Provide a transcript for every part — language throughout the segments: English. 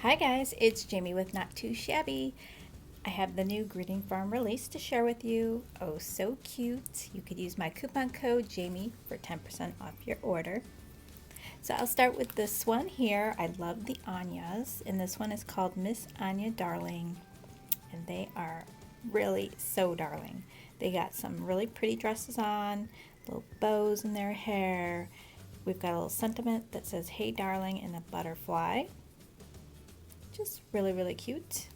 Hi guys, it's Jamie with Not Too Shabby. I have the new greeting farm release to share with you. Oh, so cute. You could use my coupon code Jamie for 10% off your order. So I'll start with this one here. I love the Anyas, and this one is called Miss Anya Darling, and they are really so darling. They got some really pretty dresses on, little bows in their hair. We've got a little sentiment that says, "Hey darling," and a butterfly. Just really cute.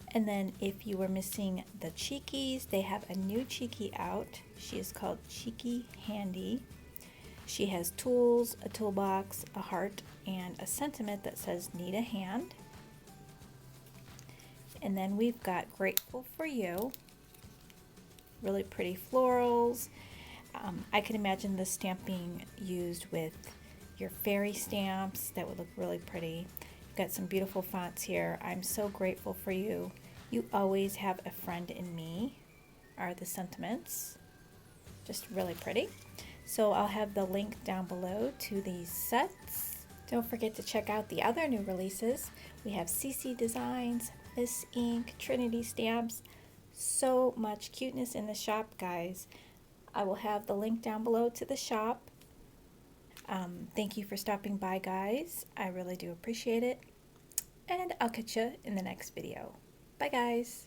And then if you were missing the Cheekies, they have a new Cheeky out. She is called Cheeky Handy. She has tools, a toolbox, a heart, and a sentiment that says need a hand. And then we've got Grateful for You. Really pretty florals. I can imagine this stamp being used with your fairy stamps. That would look really pretty. Got some beautiful fonts here. I'm so grateful for you. You always have a friend in me are the sentiments. Just really pretty. So I'll have the link down below to these sets. Don't forget to check out the other new releases. We have CC Designs, Miss Ink, Trinity Stamps. So much cuteness in the shop, guys. I will have the link down below to the shop. Thank you for stopping by, guys. I really do appreciate it. And I'll catch you in the next video. Bye, guys.